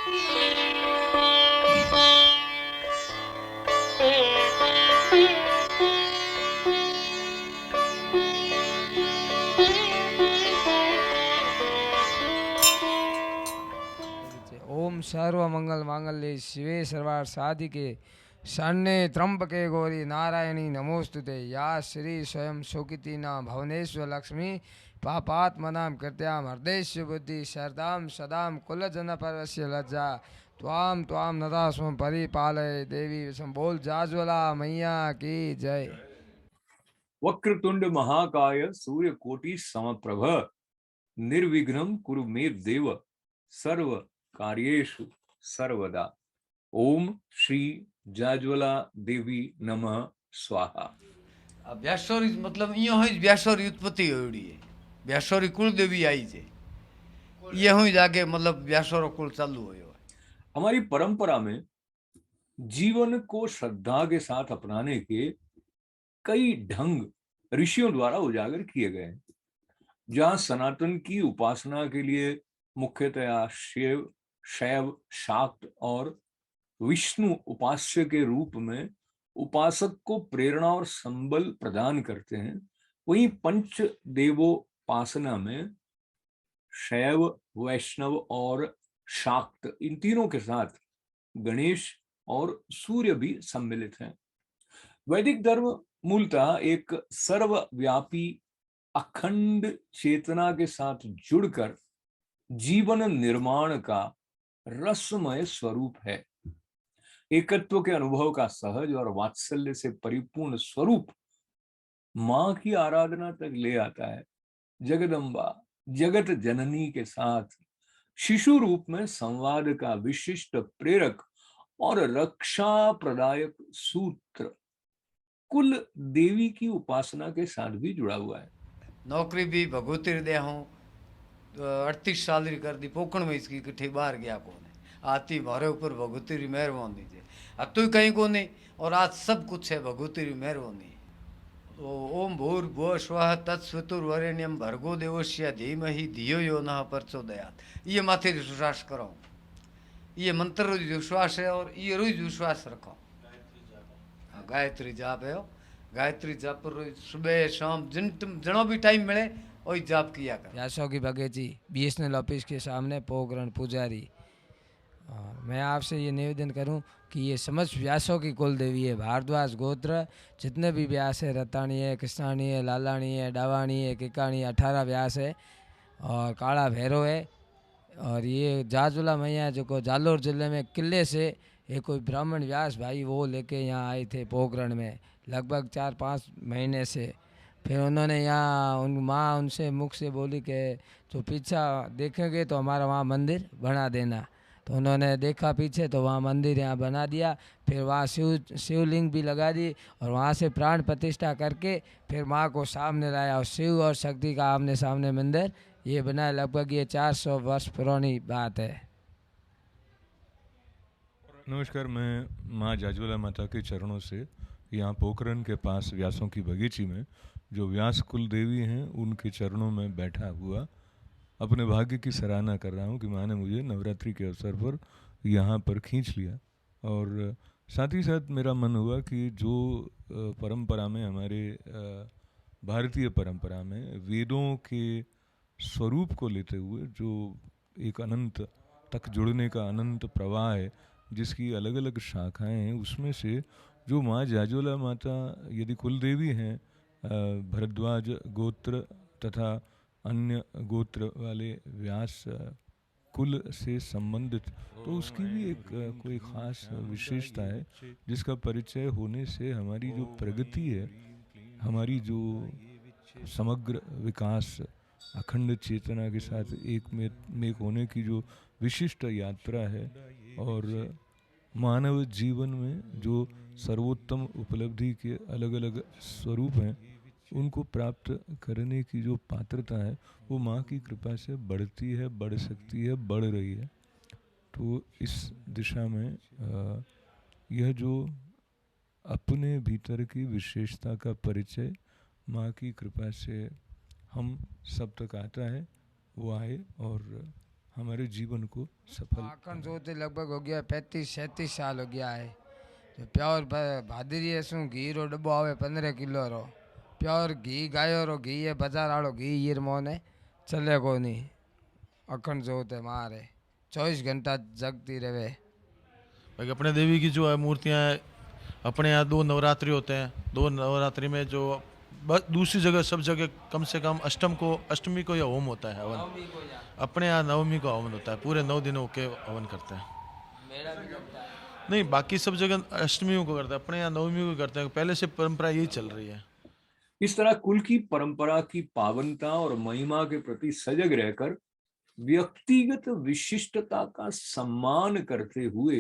ओम सर्व मंगल मांगल्ये शिवे सर्वार्थ साधिके शरण्ये त्र्यंबके गौरी नारायणी नमोस्तुते या श्री स्वयं शोकिती न भवनेश्वर लक्ष्मी पापात्मनां कृत्यां हृदयस्य बुद्धि शरदां सदां कुलजन परवस्य लज्जा त्वां त्वां नदा स्व परिपालय देवी संबोल जाज्वला मैया की जय। वक्रतुंड महाकाय सूर्यकोटि समप्रभ निर्विघ्नं कुरु मे देव सर्व कार्येषु सर्वदा। ओम श्री जाज्वला देवी नमः स्वाहा। व्यासोरी मतलब इं हुई व्यासोरी उत्पत्ति होड़ी है, व्यासोरी कुल देवी आई है, ये हुई जाके मतलब व्यासोरो कुल चालू हो। हमारी परंपरा में जीवन को श्रद्धा के साथ अपनाने के कई ढंग ऋषियों द्वारा उजागर किए गए हैं। जहां सनातन की उपासना के लिए मुख्यतया शिव, शैव, शाक्त और विष्णु उपास्य के रूप में उपासक को प्रेरणा और संबल प्रदान करते हैं, वहीं पंच देवोपासना में शैव, वैष्णव और शाक्त इन तीनों के साथ गणेश और सूर्य भी सम्मिलित हैं। वैदिक धर्म मूलतः एक सर्वव्यापी अखंड चेतना के साथ जुड़कर जीवन निर्माण का रसमय स्वरूप है। एकत्व के अनुभव का सहज और वात्सल्य से परिपूर्ण स्वरूप मां की आराधना तक ले आता है। जगदम्बा जगत जननी के साथ शिशु रूप में संवाद का विशिष्ट प्रेरक और रक्षा प्रदायक सूत्र कुल देवी की उपासना के साथ भी जुड़ा हुआ है। नौकरी भी भगवती दे हूँ 38 साल री कर दी, पोखण में इसकी कट्ठी बाहर गया कौन आती मारे ऊपर भगवती री मेहरबानी है, अतु कहीं को नहीं और आज सब कुछ है भगवती री मेहरबानी। तो ओम भूर्भुवः स्वः तत्सवितुर्वरेण्यं भर्गो देवस्य धीमहि धियो यो नः प्रचोदयात्। ये माथे विश्वास करो, ये मंत्र रोज विश्वास है और ये रोज विश्वास रखो। गायत्री जाप है, गायत्री जाप पर रोज सुबह शाम जनो भी टाइम मिले वही जाप किया कर। व्यासों की भगत जी BSNL ऑफिस के सामने पोखरण पुजारी। मैं आपसे ये निवेदन करूं कि ये समस्त व्यासों की कुल देवी है। भारद्वाज गोत्र जितने भी व्यास है, रताणी है, कृष्णाणी है, लालाणी है, डावाणी है, किकाणी, 18 व्यास है और काला भैरव है। और ये जाजुला मैया जो को जालोर जिले में किले से एक कोई ब्राह्मण व्यास भाई वो लेके यहाँ आए थे पोखरण में लगभग 4-5 महीने से। फिर उन्होंने यहाँ माँ उनसे मुख से बोली कि जो पीछा देखेंगे तो हमारा वहाँ मंदिर बना देना। तो उन्होंने देखा पीछे तो वहाँ मंदिर यहाँ बना दिया। फिर वहाँ शिवलिंग भी लगा दी और वहाँ से प्राण प्रतिष्ठा करके फिर माँ को सामने लाया और शिव और शक्ति का आमने सामने मंदिर ये बनाया। लगभग ये 400 वर्ष पुरानी बात है। नमस्कार, मैं माँ जाज्वला माता के चरणों से यहाँ पोखरण के पास व्यासों की बगीची में जो व्यास कुल देवी हैं उनके चरणों में बैठा हुआ अपने भाग्य की सराहना कर रहा हूँ कि माँ ने मुझे नवरात्रि के अवसर पर यहाँ पर खींच लिया। और साथ ही साथ मेरा मन हुआ कि जो परंपरा में हमारे भारतीय परंपरा में वेदों के स्वरूप को लेते हुए जो एक अनंत तक जुड़ने का अनंत प्रवाह है जिसकी अलग अलग शाखाएं हैं, उसमें से जो माँ जाज्वला माता यदि कुल देवी हैं भरद्वाज गोत्र तथा अन्य गोत्र वाले व्यास कुल से संबंधित, तो उसकी भी एक कोई ख़ास विशेषता है जिसका परिचय होने से हमारी जो प्रगति है, हमारी जो समग्र विकास अखंड चेतना के साथ एक होने की जो विशिष्ट यात्रा है और मानव जीवन में जो सर्वोत्तम उपलब्धि के अलग अलग स्वरूप हैं उनको प्राप्त करने की जो पात्रता है वो माँ की कृपा से बढ़ती है, बढ़ सकती है, बढ़ रही है। तो इस दिशा में यह जो अपने भीतर की विशेषता का परिचय माँ की कृपा से हम सब तक आता है वो आए और हमारे जीवन को सफल आखन जोते लगभग हो गया 35-37 साल हो गया है। जो प्योर भादरी शू घी रो डब्बो आवे 15 किलो रो प्योर घी गायो रो घी है बाजार आड़ो घी ये मोने चले को नहीं। अखंड जोत है मारे 24 घंटा जगती रहे। बाकी अपने देवी की जो है मूर्तियाँ हैं, अपने यहाँ 2 नवरात्रि होते हैं। 2 नवरात्रि में जो दूसरी जगह सब जगह कम से कम अष्टमी को या होम होता है हवन। अपने यहाँ नवमी को हवन होता है, पूरे 9 दिनों के हवन करते हैं। नहीं, बाकी सब जगह अष्टमी को करते हैं, अपने यहाँ नवमी को करते हैं। पहले से परंपरा यही चल रही है। इस तरह कुल की परंपरा की पावनता और महिमा के प्रति सजग रहकर व्यक्तिगत विशिष्टता का सम्मान करते हुए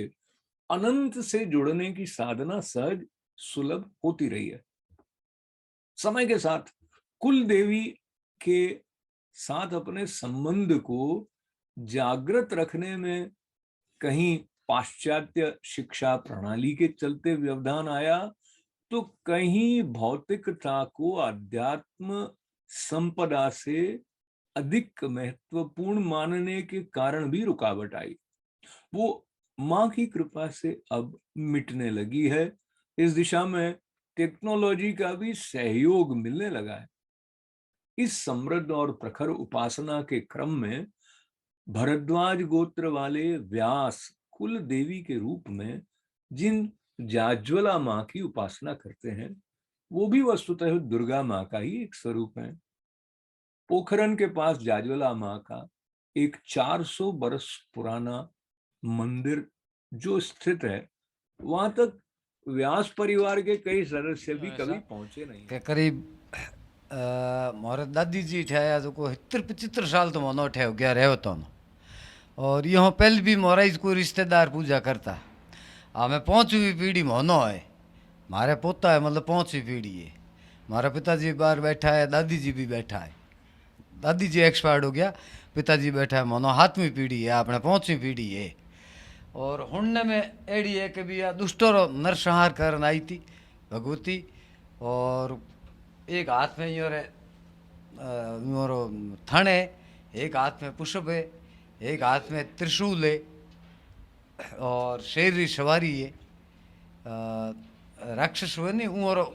अनंत से जुड़ने की साधना सहज सुलभ होती रही है। समय के साथ कुल देवी के साथ अपने संबंध को जागृत रखने में कहीं पाश्चात्य शिक्षा प्रणाली के चलते व्यवधान आया, तो कहीं भौतिकता को अध्यात्म संपदा से अधिक महत्वपूर्ण मानने के कारण भी रुकावट आई। वो मां की कृपा से अब मिटने लगी है। इस दिशा में टेक्नोलॉजी का भी सहयोग मिलने लगा है। इस समृद्ध और प्रखर उपासना के क्रम में भरद्वाज गोत्र वाले व्यास कुल देवी के रूप में जिन जाज्वला मां की उपासना करते हैं, वो भी वस्तुतः दुर्गा मां का ही एक स्वरूप है। पोखरन के पास जाज्वला मां का एक 400 बरस पुराना मंदिर जो स्थित है, वहां तक व्यास परिवार के कई सदस्य भी कभी पहुंचे नहीं। के करीब मोरे दादी जी ठाया जो को 75 साल तो मनो ठे हो गया रहो तो। और यहाँ पहले भी मोरा कोई रिश्तेदार पूजा करता। हमें 5वीं पीढ़ी मोनो है, मारे पोता है, मतलब 5वीं पीढ़ी है। हमारा पिताजी बाहर बैठा है, दादी जी भी बैठा है। दादी जी एक्सपायर्ड हो गया, पिताजी बैठा है, मोनो 7वीं पीढ़ी है, अपने 5वीं पीढ़ी है। और हुणने में एड़ी है कि भी आ दुष्टों नरसंहार करन आई थी भगवती। और एक हाथ में योरे थण है, एक हाथ में पुष्प है, एक हाथ में त्रिशूल है और शेर की सवारी है। राक्षस हुए नहीं उमरो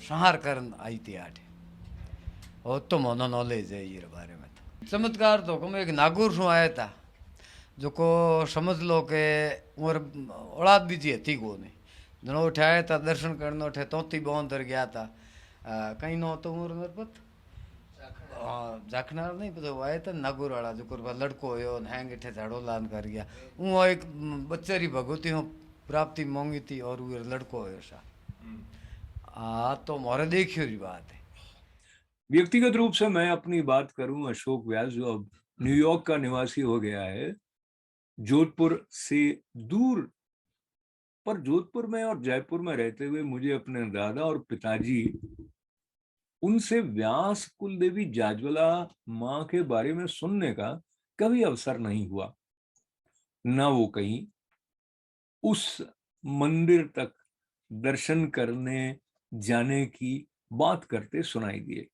संहार करन आई थी आठ। और तो मोनो नॉलेज है ये बारे में। तो चमत्कार तो कम एक नागौर से आया था, जो को समझ लो के उमर औलाद भी जी थी को ने जनो उठाया था दर्शन करने उठे तोती बौंदर गया था। कहीं नो तो उमर नरपत जाखना नहीं पता आया था नागौर वाला जो को लड़को हो हैंग इठे झाड़ो लान कर गया। वो एक बच्चेरी भगवती हो प्राप्ति मांगी थी और वो लड़को हो सा। तो मोरे देखियो री बात है। व्यक्तिगत रूप से मैं अपनी बात करूं, अशोक व्यास जो अब न्यूयॉर्क का निवासी हो गया है, जोधपुर से दूर, पर जोधपुर में और जयपुर में रहते हुए मुझे अपने दादा और पिताजी उनसे व्यास कुल देवी जाज्वला मां के बारे में सुनने का कभी अवसर नहीं हुआ। न वो कहीं उस मंदिर तक दर्शन करने जाने की बात करते सुनाई दिए।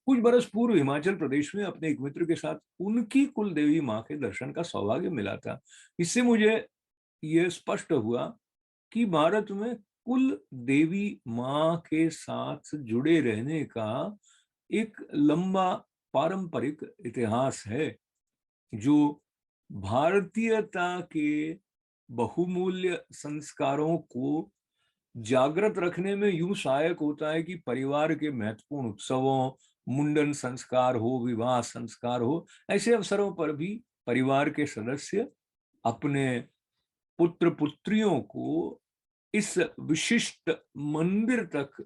कुछ बरस पूर्व हिमाचल प्रदेश में अपने एक मित्र के साथ उनकी कुल देवी मां के दर्शन का सौभाग्य मिला था। इससे मुझे यह स्पष्ट हुआ कि भारत में कुल देवी मां के साथ जुड़े रहने का एक लंबा पारंपरिक इतिहास है, जो भारतीयता के बहुमूल्य संस्कारों को जागृत रखने में यूं सहायक होता है कि परिवार के महत्वपूर्ण उत्सवों, मुंडन संस्कार हो, विवाह संस्कार हो, ऐसे अवसरों पर भी परिवार के सदस्य अपने पुत्र पुत्रियों को इस विशिष्ट मंदिर तक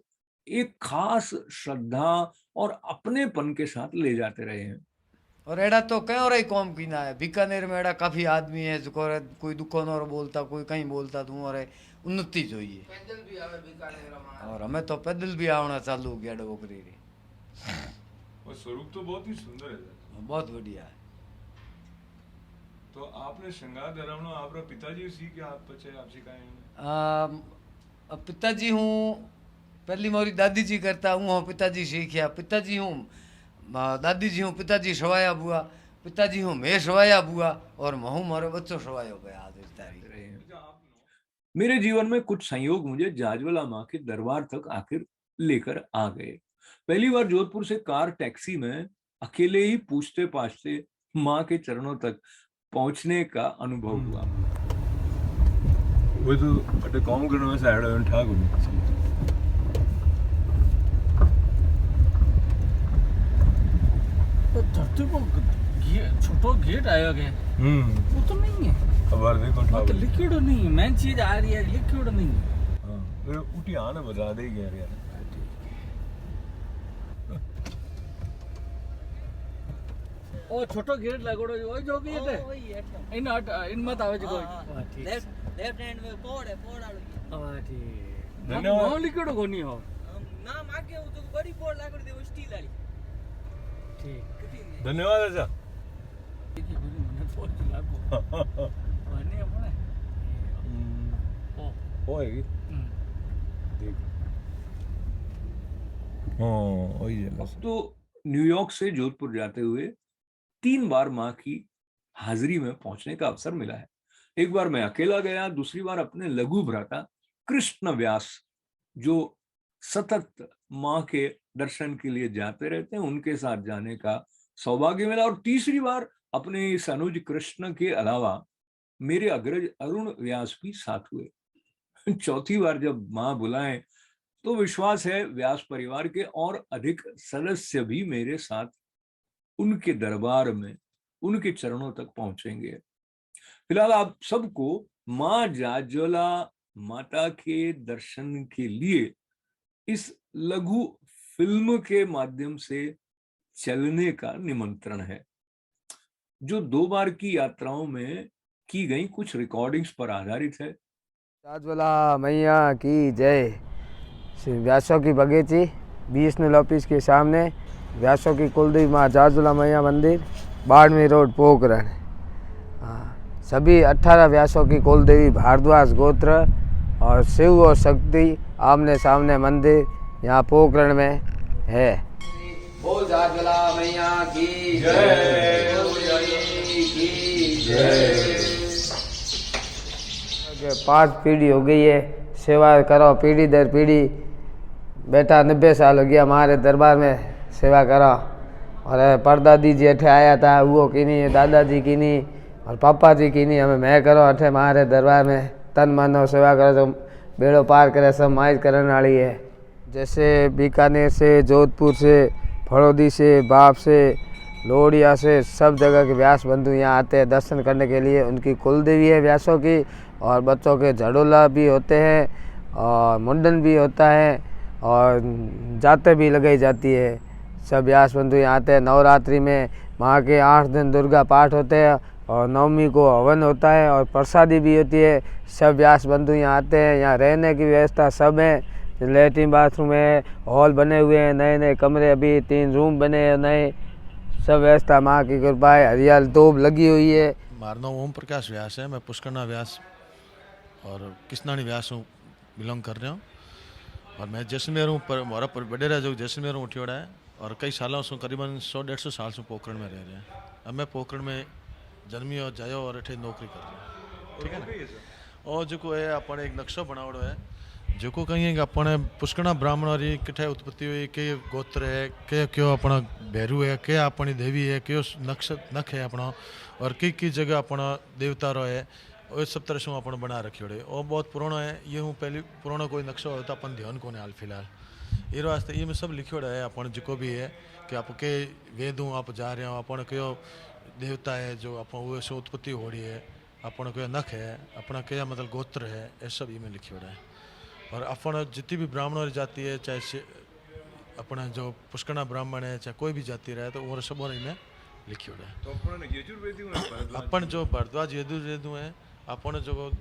एक खास श्रद्धा और अपनेपन के साथ ले जाते रहे हैं। और एड़ा तो कहीं और ही कौम की ना है। बीकानेर में एड़ा काफी आदमी है जो कोई दुकान और बोलता, कोई कहीं बोलता, तो और उन्नति चाहिए। पैदल भी आवे बीकानेर में। और हमें तो पैदल भी आना चालू हो गया डबोकरी रे। और स्वरूप तो बहुत ही सुंदर है, बहुत बढ़िया है। तो आपने श्रृंगार डरावना आपरा पिताजी सीख के आप बच्चे आप सिखाए? पिताजी हूँ पहली मोरी दादी जी करता हूँ, पिताजी सीखिया। पिताजी हूँ दादी जी हूँ पिताजी सवाया बुआ पिताजी हूँ मैं सवाया बुआ और महू मारो बच्चों सवायो गया आज इस तारीख। मेरे जीवन में कुछ संयोग मुझे जाजवला माँ के दरबार तक आखिर लेकर आ गए। पहली बार जोधपुर से कार टैक्सी में अकेले ही पूछते पाछते माँ के चरणों तक पहुंचने का अनुभव हुआ। Vet du at det kommer kunne være så en tag तो धरती को छोटो गेट आया गया वो तो नहीं है, खबर देखो वो तो लिक्विड नहीं है, मेन चीज आ रही है लिक्विड नहीं है। हाँ उठी आना बता दे यार यार ओ छोटो गेट लगोड़ो जो भी है इन मत आवे जो लेफ्ट हैंड में पोड़ है पोड़ आलो हां ठीक धन्यवाद। नो लिक्विड को नहीं हो ना मागे वो तो बड़ी पोड़ लागड़ दे वो स्टील वाली ठीक धन्यवाद अच्छा देखिए मैंने पोड़ लागो माने अपने ओ होएगी देख हाँ वही है अब तो न्यूयॉर्क से जोधपुर जाते हुए 3 बार माँ की हाजिरी में पहुंचने का अवसर मिला है। एक बार मैं अकेला गया, दूसरी बार अपने लघु भ्राता कृष्ण व्यास जो सतत माँ के दर्शन के लिए जाते रहते हैं उनके साथ जाने का सौभाग्य मिला, और तीसरी बार अपने इस अनुज कृष्ण के अलावा मेरे अग्रज अरुण व्यास भी साथ हुए। चौथी बार जब माँ बुलाएं तो विश्वास है व्यास परिवार के और अधिक सदस्य भी मेरे साथ उनके दरबार में उनके चरणों तक पहुंचेंगे। फिलहाल आप सबको माँ जाजवला माता के दर्शन के लिए इस लघु फिल्म के माध्यम से चलने का निमंत्रण है, जो 2 बार की यात्राओं में की गई कुछ रिकॉर्डिंग्स पर आधारित है। जाजवला मैया की जय। श्री व्यासों की बगीची बीएसएनएल ऑफिस के सामने व्यासों की कुलदेवी माँ जाजवला मैया मंदिर, बाड़मेर रोड, पोखरण। सभी 18 व्यासों की कुलदेवी भारद्वाज गोत्र और शिव और शक्ति आमने सामने मंदिर यहाँ पोखरण में है। बोल जाजवला मैया की जय, की जय। 5 पीढ़ी हो गई है, सेवा करो पीढ़ी दर पीढ़ी। बेटा 90 साल हो गया हमारे दरबार में सेवा करो, और परदादी जी अठे आया था वो की नहीं, दादाजी की नहीं और पापा जी की नहीं, हमें मैं करो अठे हमारे दरबार में तन मानो सेवा करो तो बेड़ो पार करे, सब माइज करने वाली है। जैसे बीकानेर से, जोधपुर से, फड़ौदी से, बाप से, लोडिया से, सब जगह के व्यास बंधु यहाँ आते हैं दर्शन करने के लिए। उनकी कुलदेवी है व्यासों की, और बच्चों के झड़ोला भी होते हैं और मुंडन भी होता है और जाते भी लगाई जाती है। सब व्यास बंधु यहाँ आते हैं। नवरात्रि में माँ के 8 दिन दुर्गा पाठ होते हैं और नवमी को हवन होता है और प्रसादी भी होती है। सब व्यास बंधु यहाँ आते हैं। यहाँ रहने की व्यवस्था सब है, लेटरिन बाथरूम है, हॉल बने हुए हैं, नए नए कमरे, अभी 3 रूम बने हैं नए, सब व्यवस्था माँ की कृपा है। हरियाल तोप लगी हुई है। मारा नाम ओम प्रकाश व्यास है, मैं पुष्करना व्यास और किसनानी व्यास हूँ बिलोंग कर रहा हूँ, और मैं जैसलमेर हूँ, पर मोरा पर बडेरा जो जैसलमेर हूँ उठियोड़ा है, और कई सालों से करीबन 100-150 साल से पोखरण में रह रहे हैं। अब मैं पोखरण में जन्मियो जायो और अठे नौकरी कर रहा हूँ, ठीक है ना। और जो है अपने एक नक्शो बनावड़ो है जो कहीं अपने पुष्करना ब्राह्मणों की किथे उत्पत्ति हुई, के गोत्र है, के क्यों अपना भैरू है, के अपनी देवी है, क्यों नख है अपना, और की जगह अपना देवता रो है, और सब तरह से अपन बना रखियो है। और बहुत पुराना है ये हूँ, पहले पुराना कोई नक्शा हो तो अपन ध्यान को हाल फिलहाल ये वास्ते ये में सब लिखियो है अपन जो भी है कि आप के वेद हूँ आप जा रहे हो, अपन क्यों देवता है जो अपन वो से उत्पत्ति हो रही है, अपन क्यों नख है, अपना क्या मतलब गोत्र है, ये सब ये में लिखियो है। और अपन जितनी भी ब्राह्मणों जाति है, चाहे अपना जो पुष्करना ब्राह्मण है, चाहे कोई भी जाति रहे, तो वो सब में लिखियो है। तो अपन जो भरद्वाज यजुर्वेदु है, अपन जो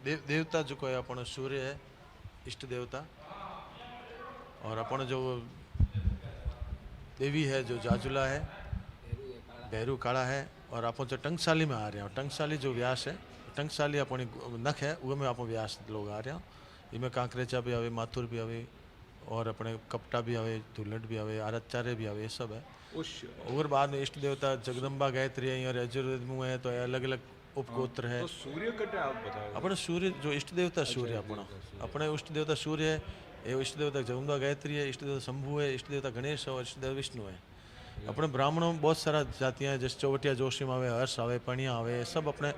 देवता जो है अपन सूर्य है इष्ट देवता, और अपन जो देवी है जो जाजुला है, भैरू काला है, और अपन जो टंकसाली में आ रहे हैं, टंकसाली जो व्यास है, टंकसाली अपनी नख है वो में आप व्यास लोग आ रहे हैं। इनमें कांकरेचा भी आवे, माथुर भी आवे, और अपने कपटा भी आवे, धुलट भी आवे, आरचारे भी आवे, ये सब है। और बाद में इष्ट देवता जगदम्बा गायत्री है और यजुर्वेद में है तो अलग अलग उपगोत्र है। तो सूर्य कटे आप बताओ। अपने सूर्य जो इष्ट देवता सूर्य अपने इष्ट देवता सूर्य है, ये इष्ट देवता जगदम्बा गायत्री है, इष्ट देवता शंभु है, इष्ट देवता गणेश है और इष्ट देवता विष्णु है। अपने ब्राह्मणों में बहुत सारा जातियाँ हैं, जैसे चौवटिया जोशीम आवे, हर्ष आवे, पणिया आवे, सब अपने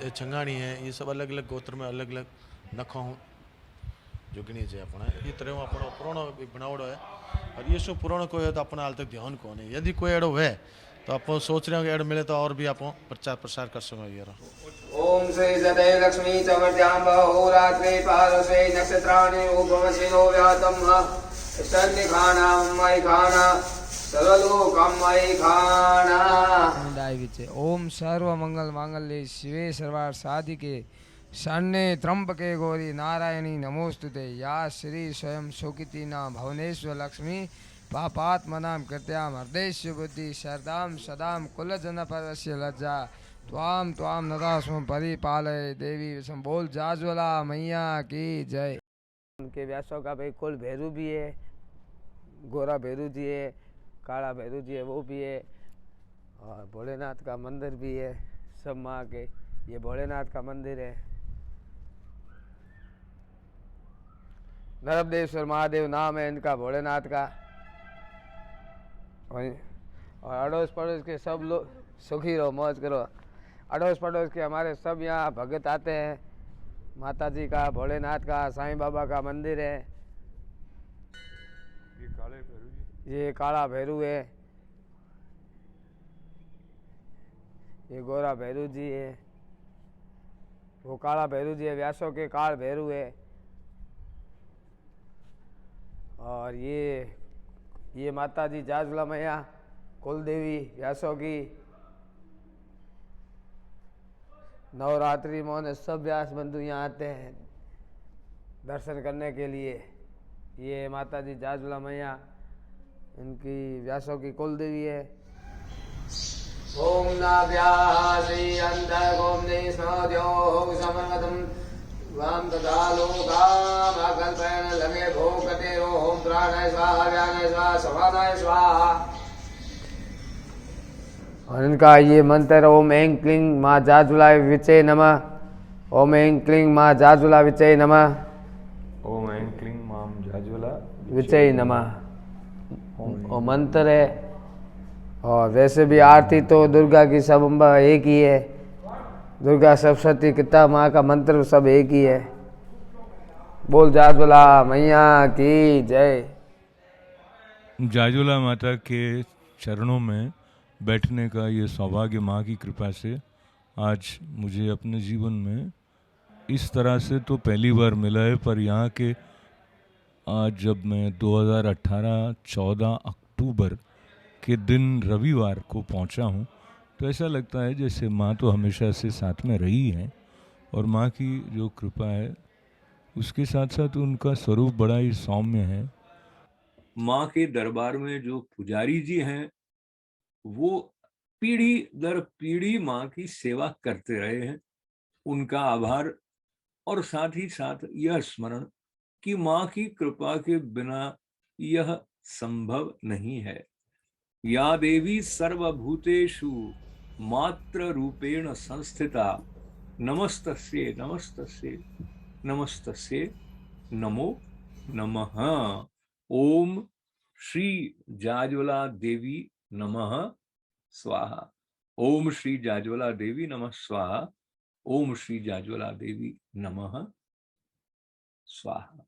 छंगाणी है, ये सब अलग अलग गोत्र में अलग अलग नखों जोगनी है अपना ये तरह अपना पुराणो बनावड़ो है। और ये सब पुराणो कोई है तो अपना हाल तक ध्यान कौन है, यदि कोई एड़ो है तो आप सोच रहे हो कि एड़ मिले तो और भी आप प्रचार प्रसार कर सको यार। ओम श्री सदय लक्ष्मी चमर्त्याम्ब होरात्रे पारस्वे नक्षत्राणि उपमसिनो व्यातम् सन्निखानां मयि खाना सर्वलोकं मयि खाना। विचे ओम सर्व मंगल मांगल्ये शिवे सर्वार्थ साधिके शरण्ये त्र्यंबके गौरी नारायणी नमोस्तुते। या श्री स्वयं शोकितीनां भवनेश्वर लक्ष्मी पापात्मनां कृत्यां हृदयस्य बुद्धि शरदां सदां कुलजनपरस्य लज्जा त्वां त्वां नदा स्म परिपालय देवी संबोल जाज्वला मैया की जय। उनके व्यासों का भाई कुल भैरू भी है, गोरा भैरू जी है, काला भैरू जी है वो भी है, और भोलेनाथ का मंदिर भी है सब माँ के। ये भोलेनाथ का मंदिर है। नर्मदेश्वर महादेव नाम है इनका भोलेनाथ का। और अड़ोस पड़ोस के सब लोग सुखी रहो मौज करो। अड़ोस पड़ोस के हमारे सब यहाँ भगत आते हैं। माता जी का, भोलेनाथ का, साईं बाबा का मंदिर है। ये काले भैरू जी, ये काला भैरू है, ये गोरा भैरू जी है, वो काला भैरू जी है, व्यासों के काल भैरू है। और ये माता जी जाजुला मैया कुल देवी व्यासों की। नवरात्रि में सब व्यास बंधु यहाँ आते हैं दर्शन करने के लिए। ये माता जी जाजुला मैया इनकी व्यासों की कुल देवी है। ओम नाभ्यासी अंतर्गोमने स्मोद्योः समन्वतम् वाम तथा लोकाम कल्पयन लगे भोगते ओम प्राणाय स्वाहा व्यानाय स्वाहा समानाय स्वाहा। और इनका ये मंत्र ओम ऐं क्लीं माँ जाजुला विचे नमः, ओम ऐं क्लीं माँ जाजुला विचे नमः, ओम ऐं क्लीं मां जाज्वला विचे नमः वो मंत्र है। और वैसे भी आरती तो दुर्गा की सब अम्बा एक ही है। दुर्गा सरस्वती कितना माँ का मंत्र सब एक ही है। बोल जाजुला मैया की जय। जाजुला माता के चरणों में बैठने का ये सौभाग्य माँ की कृपा से आज मुझे अपने जीवन में इस तरह से तो पहली बार मिला है। पर यहाँ के आज जब मैं 2018-14 अक्टूबर के दिन रविवार को पहुँचा हूँ तो ऐसा लगता है जैसे माँ तो हमेशा से साथ में रही हैं और माँ की जो कृपा है उसके साथ साथ उनका स्वरूप बड़ा ही सौम्य है। माँ के दरबार में जो पुजारी जी हैं वो पीढ़ी दर पीढ़ी माँ की सेवा करते रहे हैं। उनका आभार और साथ ही साथ यह स्मरण कि माँ की कृपा के बिना यह संभव नहीं है। या देवी सर्वभूतेषु मात्र रूपेण संस्थिता नमस्तस्ये नमस्तस्ये नमस्तस्ये नमो नमः। ओम श्री जाज्वला देवी नमः स्वाहा। ओम श्री जाज्वला देवी नमः स्वाहा। ओम श्री जाज्वला देवी नमः स्वाहा।